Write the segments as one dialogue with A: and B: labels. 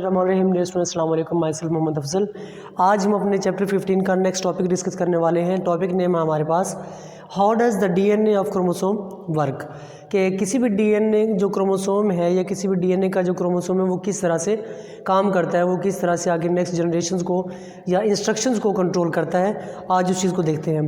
A: बिस्मिल्लाहिर्रहमानिर्रहीम। Dear students, अस्सलाम वालेकुम। Myself Mohammad Afzal. आज हम अपने चैप्टर 15 का नेक्स्ट टॉपिक डिस्कस करने वाले हैं। टॉपिक नेम है हमारे पास how does the DNA of chromosome work, कि किसी भी डीएनए जो क्रोमोसोम है या किसी भी डीएनए का जो क्रोमोसोम है वो किस तरह से काम करता है, वो किस तरह से आगे नेक्स्ट जनरेशन्स को या इंस्ट्रक्शंस को कंट्रोल करता है। आज उस चीज़ को देखते हैं।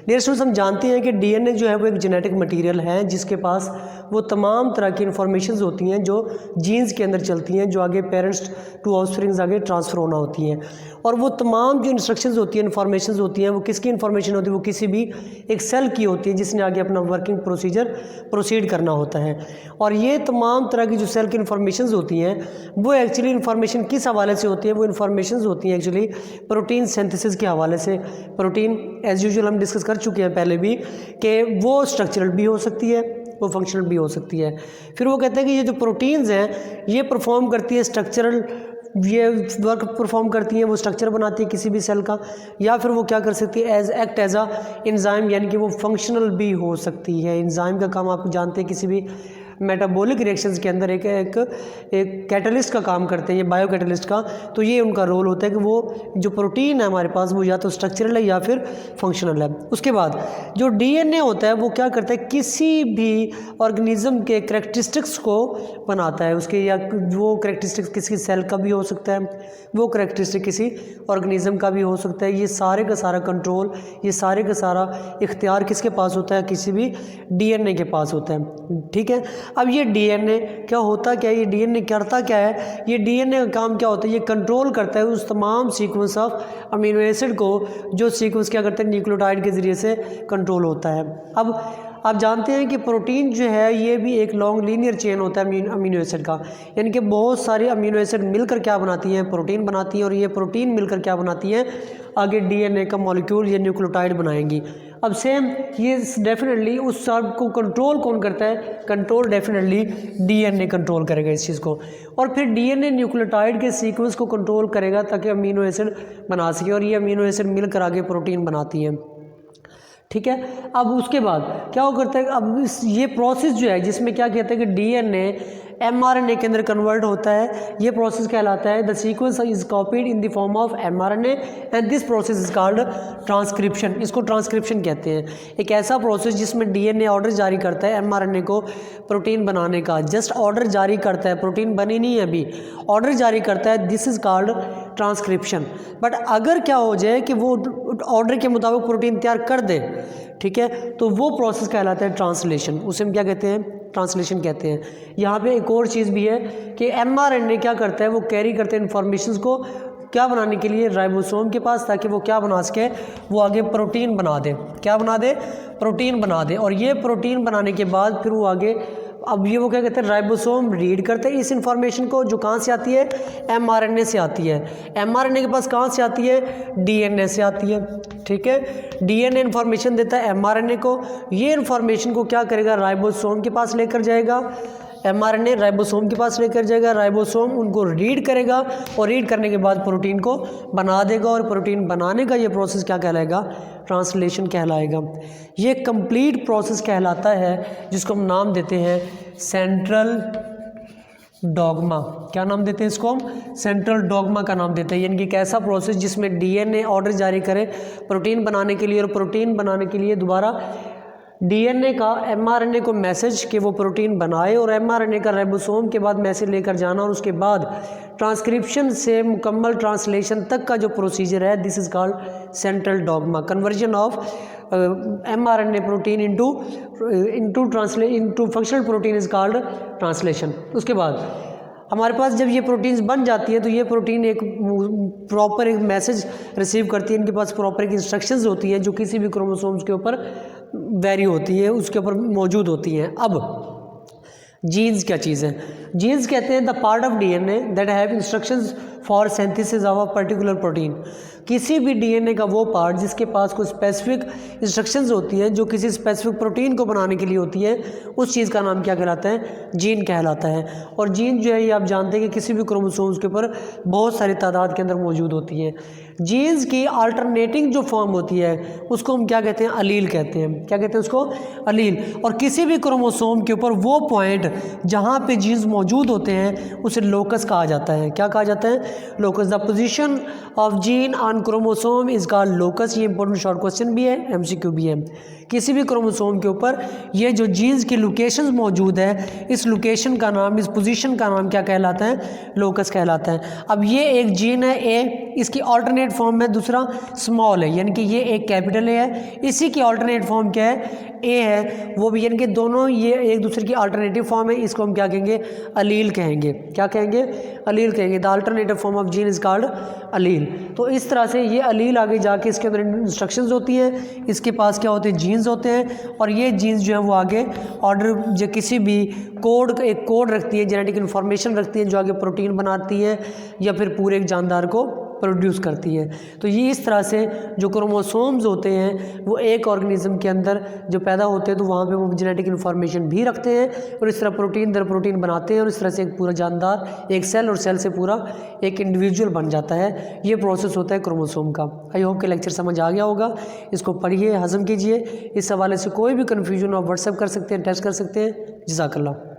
A: डियर स्टूडेंट्स, हम जानते हैं कि डीएनए जो है वो एक जेनेटिक मटेरियल है जिसके पास वो तमाम तरह की इन्फॉर्मेशंस होती हैं जो जीन्स के अंदर चलती हैं, जो आगे पेरेंट्स टू ऑफस्प्रिंग्स आगे ट्रांसफ़र होना होती हैं। और वो तमाम जो इंस्ट्रक्शंस होती हैं, इन्फॉर्मेशंस होती हैं, वो किसकी इन्फॉर्मेशन होती है? वो किसी भी एक सेल की होती है जिसने आगे अपना वर्किंग प्रोसीजर प्रोसीड करना होता है। और ये तमाम तरह की जो सेल की इन्फॉर्मेशंस होती हैं वो एक्चुअली इन्फॉर्मेशन किस हवाले से होती है? वो इन्फॉर्मेशंस होती हैं एक्चुअली प्रोटीन सिंथेसिस के हवाले से। प्रोटीन एज़ यूजुअल हम डिस्कस कर चुके हैं पहले भी कि वो स्ट्रक्चरल भी हो सकती है, वो फंक्शनल भी हो सकती है। फिर वो कहते हैं कि ये जो प्रोटीन्स हैं ये परफॉर्म करती है स्ट्रक्चरल, ये वर्क परफॉर्म करती हैं, वो स्ट्रक्चर बनाती है किसी भी सेल का, या फिर वो क्या कर सकती है एक्ट एज अ एंजाइम, यानी कि वो फंक्शनल भी हो सकती है। एंजाइम का काम आप जानते हैं किसी भी मेटाबॉलिक रिएक्शंस के अंदर एक कैटलिस्ट का काम करते हैं, ये बायो कैटलिस्ट का। तो ये उनका रोल होता है कि वो जो प्रोटीन है हमारे पास वो या तो स्ट्रक्चरल है या फिर फंक्शनल है। उसके बाद जो डीएनए होता है वो क्या करता है? किसी भी ऑर्गेनिज्म के करैक्टरिस्टिक्स को बनाता है, उसके या वो करैक्टरिस्टिक्स किसी सेल का भी हो सकता है, वो करैक्टरिस्टिक किसी ऑर्गेनिज्म का भी हो सकता है। ये सारे का सारा कंट्रोल, ये सारे का सारा इख्तियार किसके पास होता है? किसी भी डीएनए के पास होता है। ठीक है, अब ये डीएनए क्या होता क्या है? ये डीएनए करता क्या है? ये डीएनए का काम क्या होता है? ये कंट्रोल करता है उस तमाम सीक्वेंस ऑफ अमीनो एसिड को जो सीक्वेंस क्या करते हैं? न्यूक्लियोटाइड के ज़रिए से कंट्रोल होता है। अब आप जानते हैं कि प्रोटीन जो है ये भी एक लॉन्ग लीनियर चेन होता है अमीनो एसिड का, यानी कि बहुत सारी अमीनो एसिड मिलकर क्या बनाती हैं? प्रोटीन बनाती हैं। और ये प्रोटीन मिलकर क्या बनाती हैं? आगे डीएनए का मॉलिक्यूल या न्यूक्लियोटाइड बनाएंगी। अब सेम ये डेफिनेटली उस सब को कंट्रोल कौन करता है? कंट्रोल डेफिनेटली डीएनए कंट्रोल करेगा इस चीज़ को। और फिर डीएनए न्यूक्लियोटाइड के सीक्वेंस को कंट्रोल करेगा ताकि अमीनो एसिड बना सके, और ये अमीनो एसिड मिलकर आगे प्रोटीन बनाती हैं। ठीक है, अब उसके बाद क्या हो करता है? अब ये प्रोसेस जो है जिसमें क्या कहते हैं कि डीएनए एमआरएनए के अंदर कन्वर्ट होता है, ये प्रोसेस कहलाता है the sequence is copied in the form of mRNA and this process is called transcription. इसको ट्रांसक्रिप्शन कहते हैं। एक ऐसा प्रोसेस जिसमें डीएनए ऑर्डर जारी करता है एमआरएनए को प्रोटीन बनाने का, जस्ट ऑर्डर जारी करता है, प्रोटीन बनी नहीं है अभी, ऑर्डर जारी करता है, this is called transcription. But अगर क्या हो जाए कि वो ऑर्डर के मुताबिक प्रोटीन तैयार कर दे, ठीक है, तो वो प्रोसेस कहलाता है ट्रांसलेशन। उसे हम क्या कहते हैं? ट्रांसलेशन कहते हैं। यहाँ पे एक और चीज़ भी है कि एमआरएनए क्या करता है? वो कैरी करते हैं इन्फॉर्मेशंस को क्या बनाने के लिए? राइबोसोम के पास, ताकि वो क्या बना सके? वो आगे प्रोटीन बना दे। क्या बना दे? प्रोटीन बना दे। और ये प्रोटीन बनाने के बाद फिर वो आगे, अब ये वो क्या कहते हैं? राइबोसोम रीड करते हैं इस इन्फॉर्मेशन को जो कहाँ से आती है? एमआरएनए से आती है। एमआरएनए के पास कहाँ से आती है? डीएनए से आती है। ठीक है, डीएनए इन्फॉर्मेशन देता है एमआरएनए को, ये इन्फॉर्मेशन को क्या करेगा? राइबोसोम के पास लेकर जाएगा। एमआरएनए राइबोसोम के पास लेकर जाएगा, राइबोसोम उनको रीड करेगा और रीड करने के बाद प्रोटीन को बना देगा। और प्रोटीन बनाने का ये प्रोसेस क्या कहलाएगा? ट्रांसलेशन कहलाएगा। ये कंप्लीट प्रोसेस कहलाता है जिसको हम नाम देते हैं सेंट्रल डॉगमा। क्या नाम देते हैं इसको? हम सेंट्रल डॉगमा का नाम देते हैं। यानी कि एक ऐसा प्रोसेस जिसमें डीएनए ऑर्डर जारी करे प्रोटीन बनाने के लिए, और प्रोटीन बनाने के लिए दोबारा डीएनए का एमआरएनए को मैसेज कि वो प्रोटीन बनाए, और एमआरएनए का राइबोसोम के बाद मैसेज लेकर जाना, और उसके बाद ट्रांसक्रिप्शन से मुकम्मल ट्रांसलेशन तक का जो प्रोसीजर है, this is called central dogma. Conversion of mRNA protein into functional protein is called translation. उसके बाद हमारे पास जब ये प्रोटीन्स बन जाती है तो ये प्रोटीन एक प्रॉपर एक मैसेज रिसीव करती है, इनके पास प्रॉपर एक इंस्ट्रक्शंस होती हैं जो किसी भी क्रोमोसोम्स के ऊपर वेरी होती है, उसके ऊपर मौजूद होती हैं। अब जीन्स क्या चीज़ है? जीन्स कहते हैं the part of DNA that have instructions for synthesis of a particular protein. किसी भी डीएनए का वो पार्ट जिसके पास कोई स्पेसिफिक इंस्ट्रक्शंस होती हैं जो किसी स्पेसिफिक प्रोटीन को बनाने के लिए होती है, उस चीज़ का नाम क्या कहलाता है? जीन कहलाता है। और जीन जो है ये आप जानते हैं कि किसी भी क्रोमोसोम्स के ऊपर बहुत सारी तादाद के अंदर मौजूद होती है। जीन्स की अल्टरनेटिंग जो फॉर्म होती है उसको हम क्या कहते हैं? अलील कहते हैं। क्या कहते हैं उसको? अलील। और किसी भी क्रोमोसोम के ऊपर वो पॉइंट जहाँ पे जीन्स मौजूद होते हैं उसे लोकस कहा जाता है। क्या कहा जाता है? Locus. The position of gene on chromosome is called locus. ये इंपॉर्टेंट शॉर्ट क्वेश्चन भी है, एमसीक्यू भी है। किसी भी क्रोमोसोम के ऊपर ये जो जीन्स की लोकेशंस मौजूद है, इस लोकेशन का नाम, इस पोजीशन का नाम क्या कहलाता है? लोकस कहलाता है। अब ये एक जीन है ए, इसकी ऑल्टरनेट फॉर्म में दूसरा स्मॉल है, यानी कि ये एक कैपिटल ए है, इसी की ऑल्टरनेट फॉर्म क्या है? ए है। वो भी यानी कि दोनों ये एक दूसरे की अल्टरनेटिव फॉर्म है, इसको हम क्या कहेंगे? अलील कहेंगे। क्या कहेंगे? अलील कहेंगे। The alternative form of gene is called allele. तो इस तरह से ये अलील आगे जाके इसके अंदर इंस्ट्रक्शंस होती हैं, इसके पास क्या होते हैं? जीन्स होते हैं, और ये जीन्स जो है वो आगे ऑर्डर जो किसी भी एक कोड रखती है, जेनेटिक इन्फॉर्मेशन रखती है, जो आगे प्रोटीन बनाती है या फिर पूरे एक जानदार को प्रोड्यूस करती है। तो ये इस तरह से जो क्रोमोसोम्स होते हैं वो एक ऑर्गेनिज्म के अंदर जो पैदा होते हैं तो वहाँ पे वो जेनेटिक इन्फॉर्मेशन भी रखते हैं, और इस तरह प्रोटीन दर प्रोटीन बनाते हैं, और इस तरह से एक पूरा जानदार एक सेल, और सेल से पूरा एक इंडिविजुअल बन जाता है। ये प्रोसेस होता है क्रोमोसोम का। आई होप कि लेक्चर समझ आ गया होगा। इसको पढ़िए, हजम कीजिए। इस हवाले से कोई भी कन्फ्यूजन आप व्हाट्सएप कर सकते हैं, टेक्स्ट कर सकते हैं। जज़ाकल्लाह।